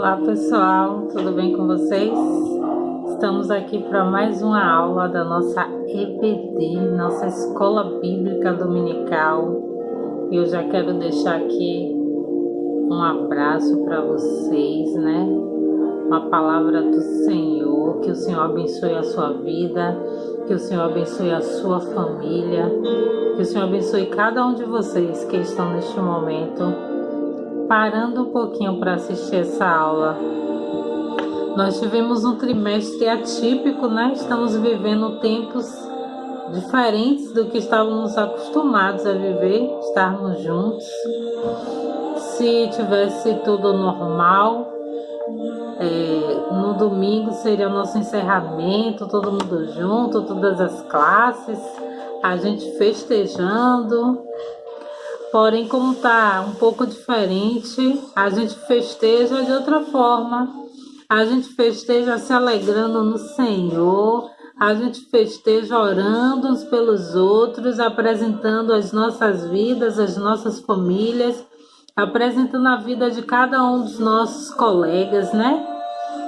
Olá pessoal, tudo bem com vocês? Estamos aqui para mais uma aula da nossa EBD, nossa Escola Bíblica Dominical. E eu já quero deixar aqui um abraço para vocês, né? Uma palavra do Senhor, que o Senhor abençoe a sua vida, que o Senhor abençoe a sua família, que o Senhor abençoe cada um de vocês que estão neste momento parando um pouquinho para assistir essa aula. Nós tivemos um trimestre atípico, né? Estamos vivendo tempos diferentes do que estávamos acostumados a viver, estarmos juntos. Se tivesse tudo normal, no domingo seria o nosso encerramento, todo mundo junto, todas as classes, a gente festejando. Porém, como está um pouco diferente, a gente festeja de outra forma. A gente festeja se alegrando no Senhor, a gente festeja orando uns pelos outros, apresentando as nossas vidas, as nossas famílias, apresentando a vida de cada um dos nossos colegas, né?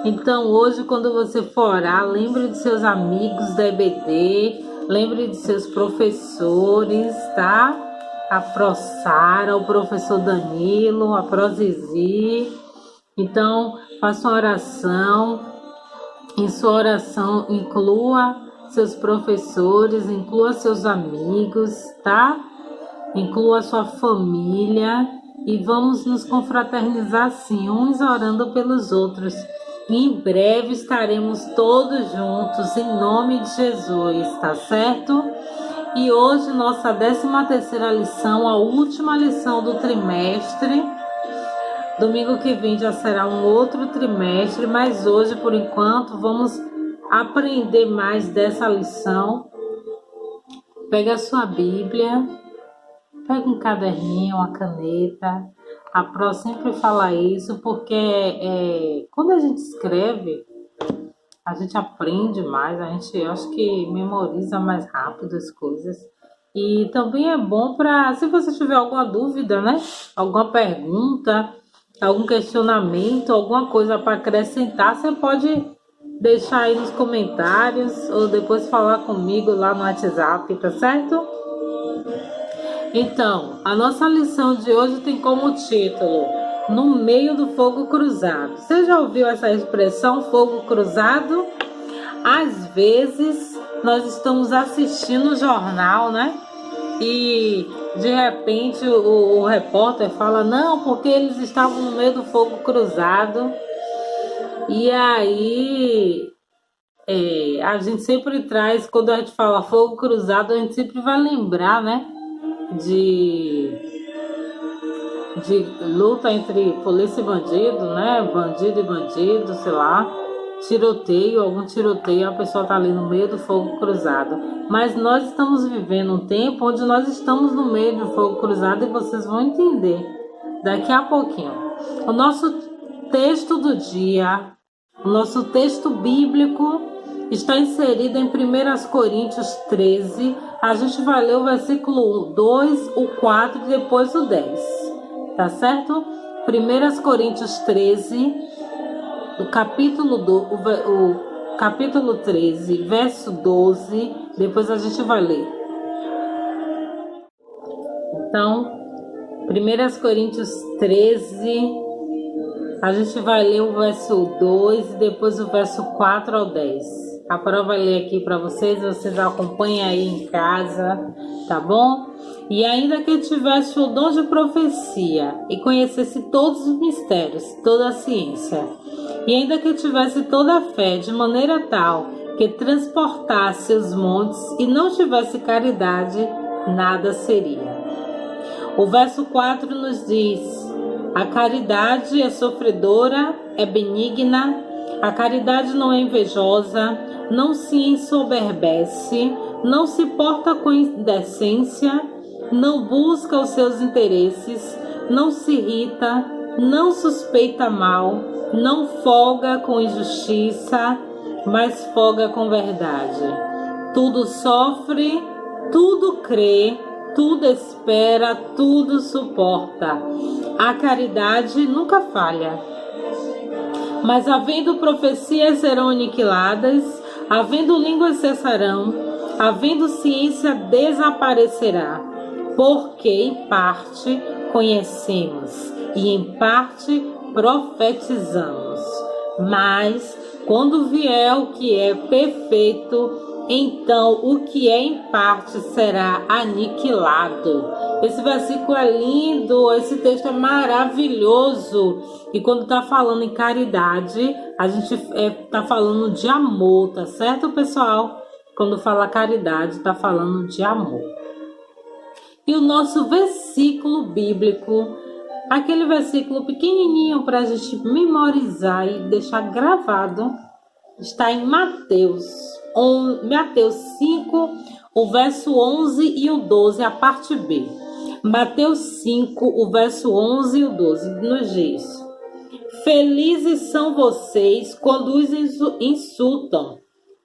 Então, hoje, quando você for orar, lembre de seus amigos da EBD, lembre de seus professores, tá? A Pro Sara, o professor Danilo, a Pro Zizi. Então, faça uma oração. Em sua oração, inclua seus professores, inclua seus amigos, tá? Inclua sua família e vamos nos confraternizar assim, uns orando pelos outros. E em breve estaremos todos juntos, em nome de Jesus, tá certo? E hoje, nossa 13ª lição, a última lição do trimestre. Domingo que vem já será um outro trimestre, mas hoje, por enquanto, vamos aprender mais dessa lição. Pega a sua Bíblia, pega um caderninho, uma caneta. A Pro sempre fala isso, porque quando a gente escreve, a gente aprende mais, eu acho que memoriza mais rápido as coisas. E também é bom para, se você tiver alguma dúvida, né? Alguma pergunta, algum questionamento, alguma coisa para acrescentar, você pode deixar aí nos comentários ou depois falar comigo lá no WhatsApp, tá certo? Então, a nossa lição de hoje tem como título No Meio do Fogo Cruzado. Você já ouviu essa expressão, fogo cruzado? Às vezes, nós estamos assistindo o jornal, né? E, de repente, o repórter fala, não, porque eles estavam no meio do fogo cruzado. E aí, a gente sempre traz, quando a gente fala fogo cruzado, a gente sempre vai lembrar, né? De luta entre polícia e bandido, né? Bandido e bandido, sei lá, tiroteio, algum tiroteio, a pessoa tá ali no meio do fogo cruzado. Mas nós estamos vivendo um tempo onde nós estamos no meio do fogo cruzado e vocês vão entender daqui a pouquinho. O nosso texto do dia, o nosso texto bíblico está inserido em 1 Coríntios 13. A gente vai ler o versículo 2, o 4 e depois o 10. Tá certo? 1 Coríntios 13, o capítulo 13, verso 12, depois a gente vai ler. Então, 1 Coríntios 13, a gente vai ler o verso 2 e depois o verso 4 ao 10. A prova vai ler aqui para vocês acompanhem aí em casa, tá bom? E ainda que tivesse o dom de profecia e conhecesse todos os mistérios, toda a ciência, e ainda que tivesse toda a fé de maneira tal que transportasse os montes e não tivesse caridade, nada seria. O verso 4 nos diz, a caridade é sofredora, é benigna, a caridade não é invejosa, não se ensoberbece, não se porta com indecência, não busca os seus interesses, não se irrita, não suspeita mal, não folga com injustiça, mas folga com verdade. Tudo sofre, tudo crê, tudo espera, tudo suporta. A caridade nunca falha. Mas havendo profecias serão aniquiladas, havendo línguas cessarão, havendo ciência desaparecerá, porque em parte conhecemos e em parte profetizamos. Mas quando vier o que é perfeito, então o que é em parte será aniquilado. Esse versículo é lindo, esse texto é maravilhoso. E quando está falando em caridade, a gente está falando de amor, tá certo, pessoal? Quando fala caridade, está falando de amor. E o nosso versículo bíblico, aquele versículo pequenininho para a gente memorizar e deixar gravado, está em Mateus 5, o verso 11 e o 12, a parte B. Mateus 5, o verso 11 e o 12, nos diz: Felizes são vocês quando os insultam,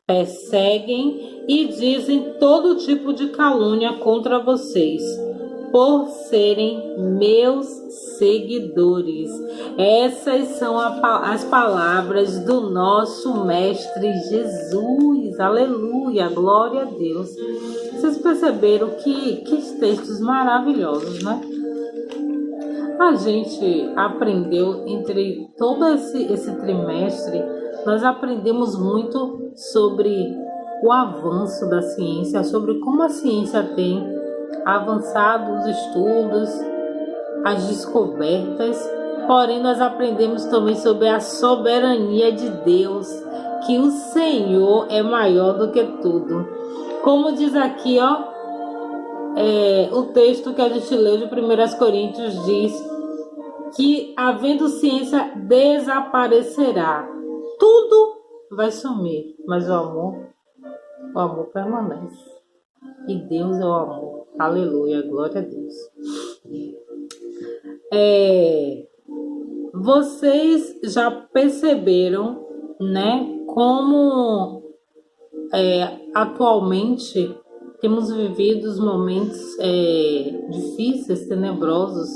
perseguem e dizem todo tipo de calúnia contra vocês, por serem meus seguidores. Essas são as palavras do nosso Mestre Jesus. Aleluia, glória a Deus. Vocês perceberam que textos maravilhosos, né? A gente aprendeu entre todo esse trimestre, nós aprendemos muito sobre o avanço da ciência, sobre como a ciência tem avançado os estudos, as descobertas, porém nós aprendemos também sobre a soberania de Deus, que o Senhor é maior do que tudo. Como diz aqui, o texto que a gente leu de 1 Coríntios diz que havendo ciência desaparecerá, tudo vai sumir, mas o amor permanece. E Deus é o amor. Aleluia, glória a Deus. Vocês já perceberam, né, como atualmente temos vivido momentos difíceis, tenebrosos,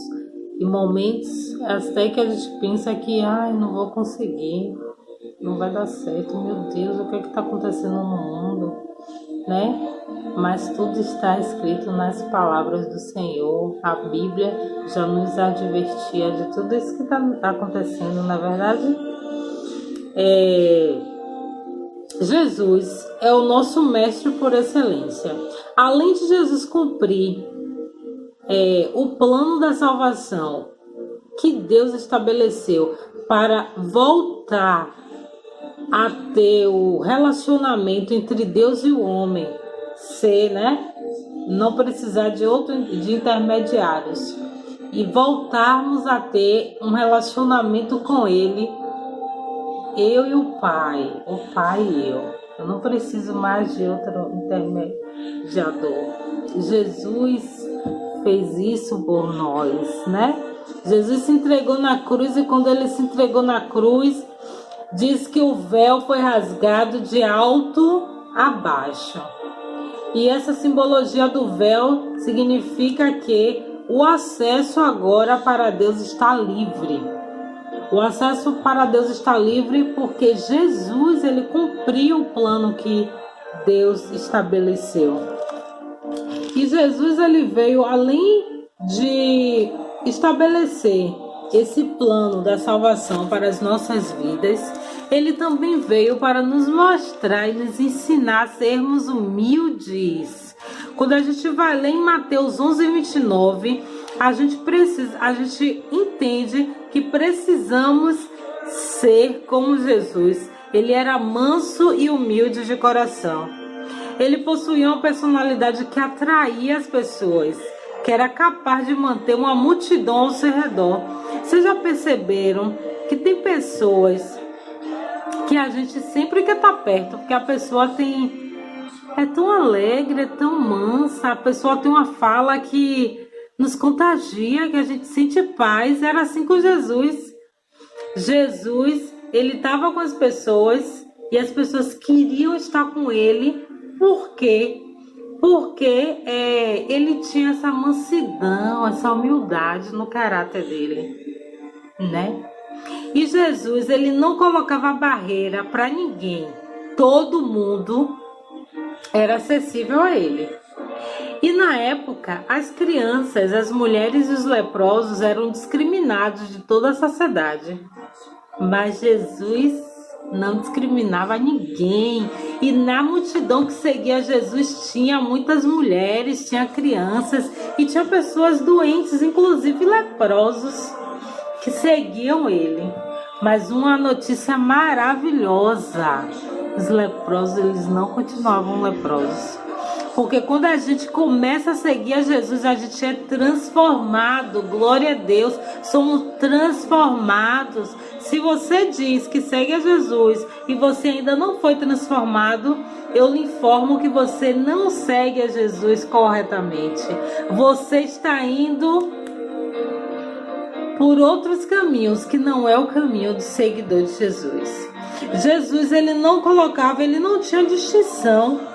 e momentos até que a gente pensa que não vou conseguir, não vai dar certo, meu Deus, o que está acontecendo no mundo, né? Mas tudo está escrito nas palavras do Senhor. A Bíblia já nos advertia de tudo isso que está acontecendo. Na verdade, Jesus é o nosso mestre por excelência. Além de Jesus cumprir o plano da salvação que Deus estabeleceu para voltar a ter o relacionamento entre Deus e o homem, não precisar de intermediários e voltarmos a ter um relacionamento com Ele, eu e o Pai e eu não preciso mais de outro intermediador. Jesus fez isso por nós, né? Jesus se entregou na cruz, e quando ele se entregou na cruz, diz que o véu foi rasgado de alto a baixo. E essa simbologia do véu significa que o acesso agora para Deus está livre. O acesso para Deus está livre porque Jesus, ele cumpriu o plano que Deus estabeleceu. E Jesus, ele veio, além de estabelecer esse plano da salvação para as nossas vidas, ele também veio para nos mostrar e nos ensinar a sermos humildes. Quando a gente vai ler em Mateus 11:29, a gente entende que precisamos ser como Jesus. Ele era manso e humilde de coração. Ele possuía uma personalidade que atraía as pessoas, que era capaz de manter uma multidão ao seu redor. Vocês já perceberam que tem pessoas que a gente sempre quer estar perto, porque a pessoa é tão alegre, é tão mansa, a pessoa tem uma fala que nos contagia, que a gente sente paz. Era assim com Jesus. Jesus, ele estava com as pessoas e as pessoas queriam estar com ele. Por quê? Porque ele tinha essa mansidão, essa humildade no caráter dele, né? E Jesus, ele não colocava barreira para ninguém. Todo mundo era acessível a ele. E na época, as crianças, as mulheres e os leprosos eram discriminados de toda a sociedade. Mas Jesus não discriminava ninguém. E na multidão que seguia Jesus tinha muitas mulheres, tinha crianças e tinha pessoas doentes, inclusive leprosos, que seguiam ele. Mas uma notícia maravilhosa: os leprosos, eles não continuavam leprosos. Porque quando a gente começa a seguir a Jesus, a gente é transformado. Glória a Deus, somos transformados. Se você diz que segue a Jesus e você ainda não foi transformado, eu lhe informo que você não segue a Jesus corretamente. Você está indo por outros caminhos que não é o caminho do seguidor de Jesus. Jesus, ele não colocava, ele não tinha distinção.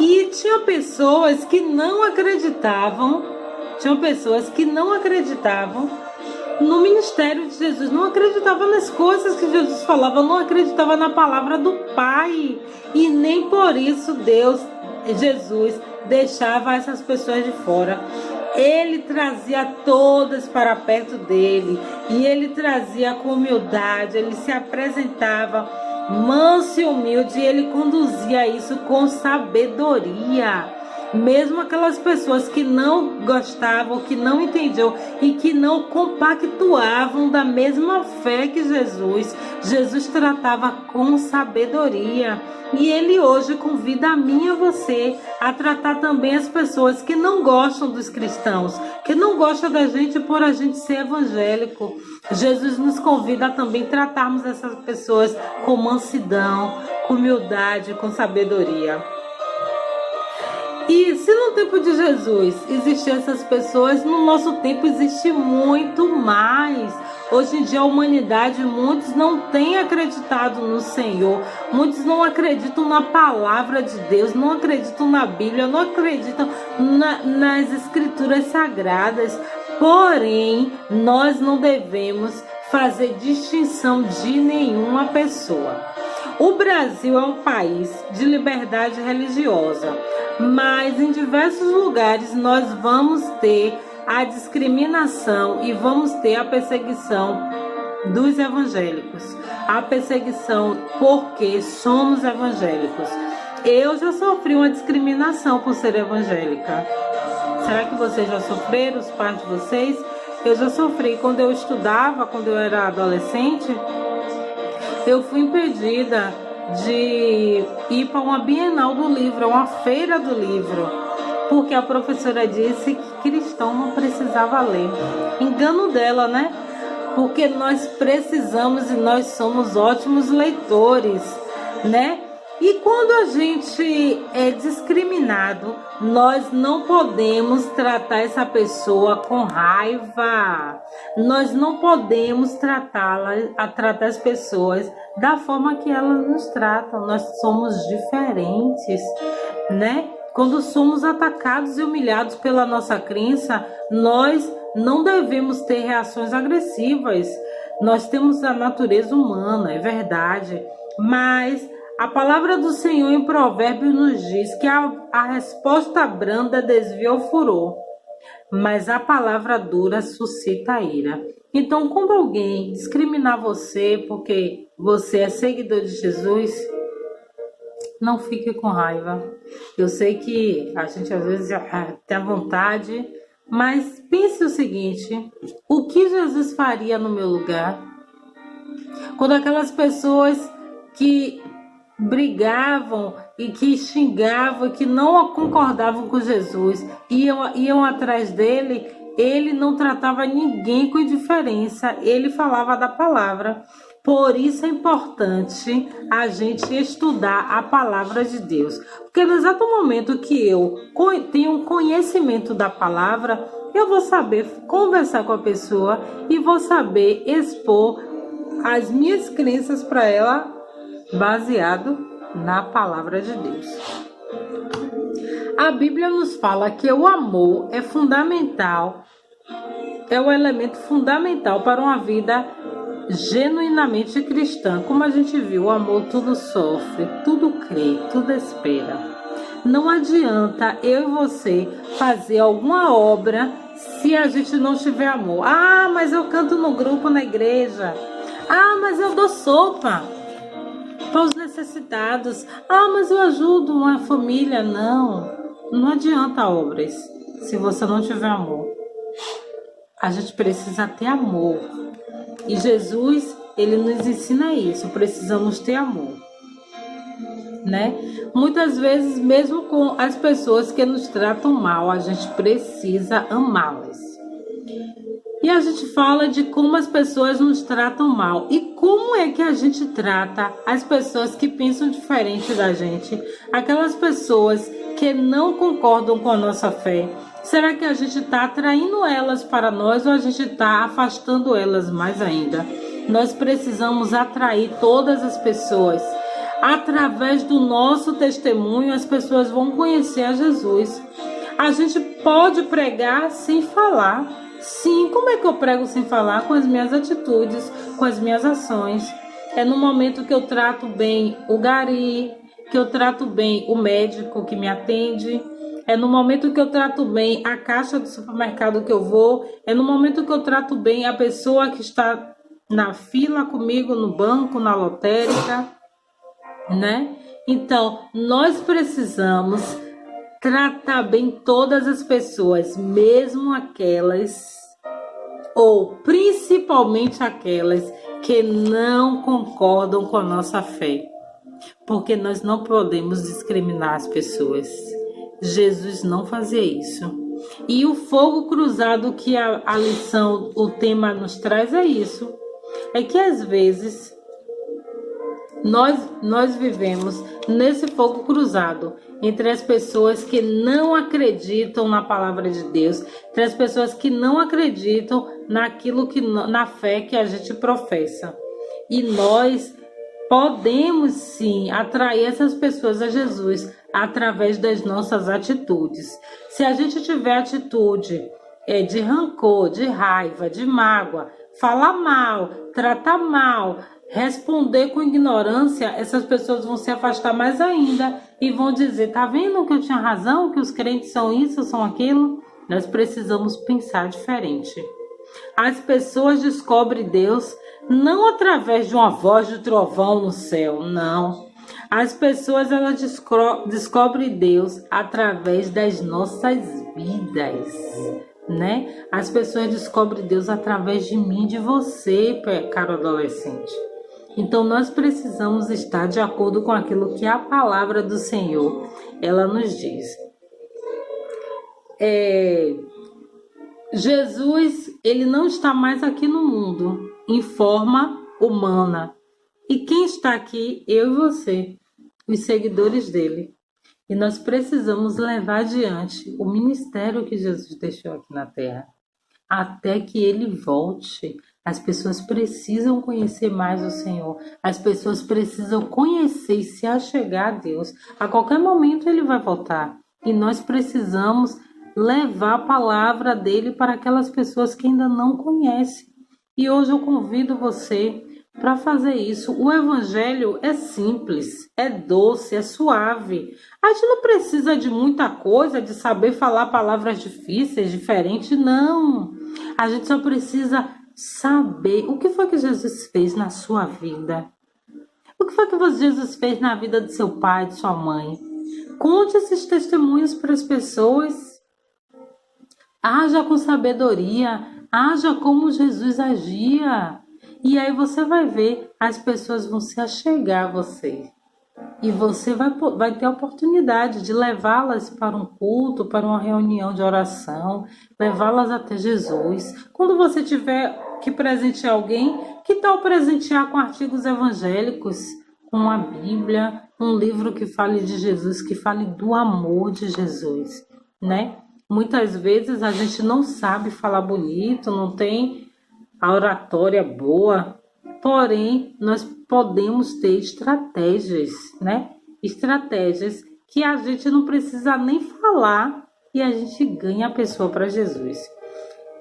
E tinha pessoas que não acreditavam, no ministério de Jesus, não acreditavam nas coisas que Jesus falava, não acreditavam na palavra do Pai. E nem por isso Jesus, deixava essas pessoas de fora. Ele trazia todas para perto dele, e ele trazia com humildade, ele se apresentava manso e humilde, e ele conduzia isso com sabedoria. Mesmo aquelas pessoas que não gostavam, que não entendiam e que não compactuavam da mesma fé que Jesus tratava com sabedoria. E ele hoje convida a mim e a você a tratar também as pessoas que não gostam dos cristãos, que não gostam da gente por a gente ser evangélico. Jesus nos convida a também tratarmos essas pessoas com mansidão, com humildade, com sabedoria. E se no tempo de Jesus existiam essas pessoas, no nosso tempo existe muito mais. Hoje em dia a humanidade, muitos não têm acreditado no Senhor, muitos não acreditam na palavra de Deus, não acreditam na Bíblia, não acreditam nas escrituras sagradas. Porém, nós não devemos fazer distinção de nenhuma pessoa. O Brasil é um país de liberdade religiosa, mas em diversos lugares nós vamos ter a discriminação e vamos ter a perseguição dos evangélicos. A perseguição porque somos evangélicos. Eu já sofri uma discriminação por ser evangélica. Será que vocês já sofreram, os pais de vocês? Eu já sofri. Quando eu estudava, quando eu era adolescente, eu fui impedida de ir para uma Bienal do Livro, uma feira do livro, porque a professora disse que cristão não precisava ler. Engano dela, né? Porque nós precisamos e nós somos ótimos leitores, né? E quando a gente é discriminado, nós não podemos tratar essa pessoa com raiva. Nós não podemos tratar as pessoas da forma que elas nos tratam. Nós somos diferentes, né? Quando somos atacados e humilhados pela nossa crença, nós não devemos ter reações agressivas. Nós temos a natureza humana, é verdade, mas a palavra do Senhor em Provérbios nos diz que a resposta branda desvia o furor, mas a palavra dura suscita a ira. Então, quando alguém discriminar você porque você é seguidor de Jesus, não fique com raiva. Eu sei que a gente às vezes tem a vontade, mas pense o seguinte: o que Jesus faria no meu lugar? Quando aquelas pessoas que brigavam e que xingavam e que não concordavam com Jesus iam atrás dele, ele não tratava ninguém com indiferença, ele falava da palavra. Por isso é importante a gente estudar a palavra de Deus, porque no exato momento que eu tenho conhecimento da palavra, eu vou saber conversar com a pessoa e vou saber expor as minhas crenças para ela, baseado na palavra de Deus. A Bíblia nos fala que o amor é fundamental é o elemento fundamental para uma vida genuinamente cristã. Como a gente viu, o amor tudo sofre, tudo crê, tudo espera. Não adianta eu e você fazer alguma obra se a gente não tiver amor. Ah, mas eu canto no grupo na igreja. Ah, mas eu dou sopa para os necessitados. Ah, mas eu ajudo uma família. Não adianta obras se você não tiver amor. A gente precisa ter amor. E Jesus, ele nos ensina isso. Precisamos ter amor, né? Muitas vezes, mesmo com as pessoas que nos tratam mal, a gente precisa amá-las. E a gente fala de como as pessoas nos tratam mal. E como é que a gente trata as pessoas que pensam diferente da gente? Aquelas pessoas que não concordam com a nossa fé. Será que a gente está atraindo elas para nós ou a gente está afastando elas mais ainda? Nós precisamos atrair todas as pessoas. Através do nosso testemunho, as pessoas vão conhecer a Jesus. A gente pode pregar sem falar. Sim, como é que eu prego sem falar? Com as minhas atitudes, com as minhas ações. É no momento que eu trato bem o gari, que eu trato bem o médico que me atende. É no momento que eu trato bem a caixa do supermercado que eu vou. É no momento que eu trato bem a pessoa que está na fila comigo, no banco, na lotérica, né? Então, nós precisamos tratar bem todas as pessoas, mesmo aquelas, ou principalmente aquelas que não concordam com a nossa fé. Porque nós não podemos discriminar as pessoas. Jesus não fazia isso. E o fogo cruzado que a lição, o tema nos traz é isso. É que às vezes nós vivemos nesse fogo cruzado entre as pessoas que não acreditam na palavra de Deus, entre as pessoas que não acreditam naquilo que na fé que a gente professa. E nós podemos sim atrair essas pessoas a Jesus através das nossas atitudes. Se a gente tiver atitude de rancor, de raiva, de mágoa, falar mal, tratar mal, responder com ignorância, essas pessoas vão se afastar mais ainda e vão dizer: tá vendo que eu tinha razão, que os crentes são isso, são aquilo? Nós precisamos pensar diferente. As pessoas descobrem Deus não através de uma voz de trovão no céu, não. As pessoas elas descobrem Deus através das nossas vidas, né? As pessoas descobrem Deus através de mim, de você, caro adolescente. Então nós precisamos estar de acordo com aquilo que a palavra do Senhor ela nos diz. Jesus, ele não está mais aqui no mundo em forma humana. E quem está aqui? Eu e você, os seguidores dele. E nós precisamos levar adiante o ministério que Jesus deixou aqui na terra, até que ele volte. As pessoas precisam conhecer mais o Senhor. As pessoas precisam conhecer e se achegar a Deus. A qualquer momento ele vai voltar. E nós precisamos levar a palavra dele para aquelas pessoas que ainda não conhecem. E hoje eu convido você para fazer isso. O evangelho é simples, é doce, é suave. A gente não precisa de muita coisa, de saber falar palavras difíceis, diferentes, não. A gente só precisa saber o que foi que Jesus fez na sua vida. O que foi que Jesus fez na vida do seu pai, de sua mãe. Conte esses testemunhos para as pessoas. Haja com sabedoria, haja como Jesus agia. E aí você vai ver, as pessoas vão se achegar a você. E você vai ter a oportunidade de levá-las para um culto, para uma reunião de oração, levá-las até Jesus. Quando você tiver que presentear alguém, que tal presentear com artigos evangélicos, com uma Bíblia, um livro que fale de Jesus, que fale do amor de Jesus, né? Muitas vezes a gente não sabe falar bonito, não tem a oratória boa, porém nós podemos ter estratégias, né? Estratégias que a gente não precisa nem falar e a gente ganha a pessoa para Jesus.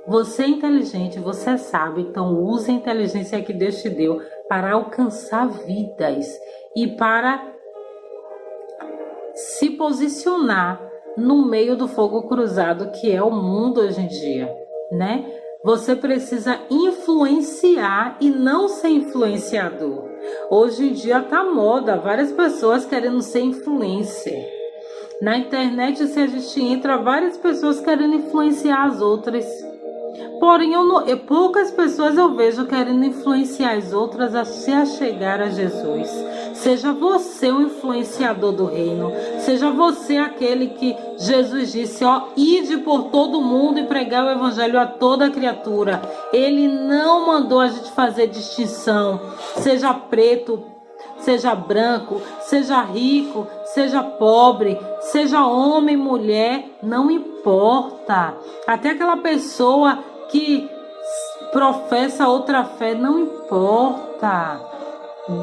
Você é inteligente, você sabe, então use a inteligência que Deus te deu para alcançar vidas e para se posicionar no meio do fogo cruzado que é o mundo hoje em dia, né? Você precisa influenciar e não ser influenciador. Hoje em dia tá moda, várias pessoas querendo ser influencer. Na internet, se a gente entra, várias pessoas querendo influenciar as outras. Porém, poucas pessoas eu vejo querendo influenciar as outras a se achegar a Jesus. Seja você o influenciador do reino. Seja você aquele que Jesus disse, ó, ide por todo mundo e pregar o evangelho a toda criatura. Ele não mandou a gente fazer distinção. Seja preto, seja branco, seja rico, seja pobre, seja homem, mulher, não importa. Até aquela pessoa que professa outra fé, não importa.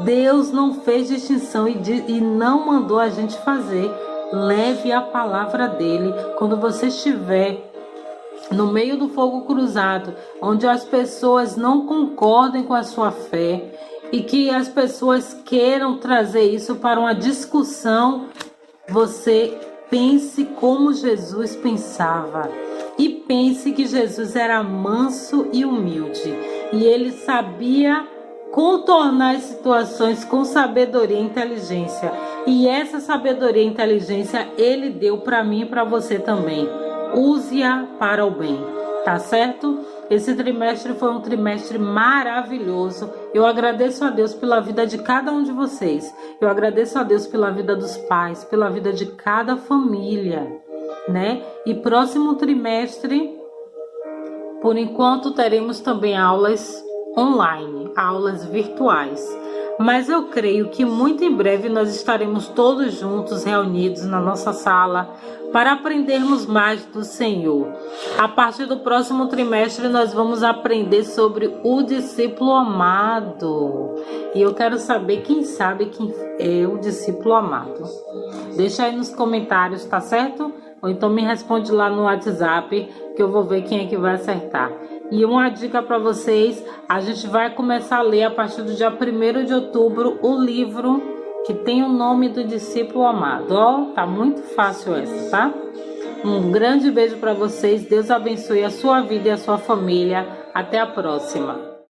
Deus não fez distinção e não mandou a gente fazer. Leve a palavra dele. Quando você estiver no meio do fogo cruzado, onde as pessoas não concordem com a sua fé e que as pessoas queiram trazer isso para uma discussão, você pense como Jesus pensava. E pense que Jesus era manso e humilde. E ele sabia contornar as situações com sabedoria e inteligência. E essa sabedoria e inteligência ele deu para mim e para você também. Use-a para o bem, tá certo? Esse trimestre foi um trimestre maravilhoso. Eu agradeço a Deus pela vida de cada um de vocês. Eu agradeço a Deus pela vida dos pais, pela vida de cada família, né? E próximo trimestre, por enquanto, teremos também aulas online, aulas virtuais. Mas eu creio que muito em breve nós estaremos todos juntos, reunidos na nossa sala, para aprendermos mais do Senhor. A partir do próximo trimestre nós vamos aprender sobre o discípulo amado. E eu quero saber quem sabe quem é o discípulo amado. Deixa aí nos comentários, tá certo? Ou então me responde lá no WhatsApp, que eu vou ver quem é que vai acertar. E uma dica para vocês, a gente vai começar a ler a partir do dia 1º de outubro o livro que tem o nome do discípulo amado. Ó, tá muito fácil essa, tá? Um grande beijo para vocês, Deus abençoe a sua vida e a sua família. Até a próxima.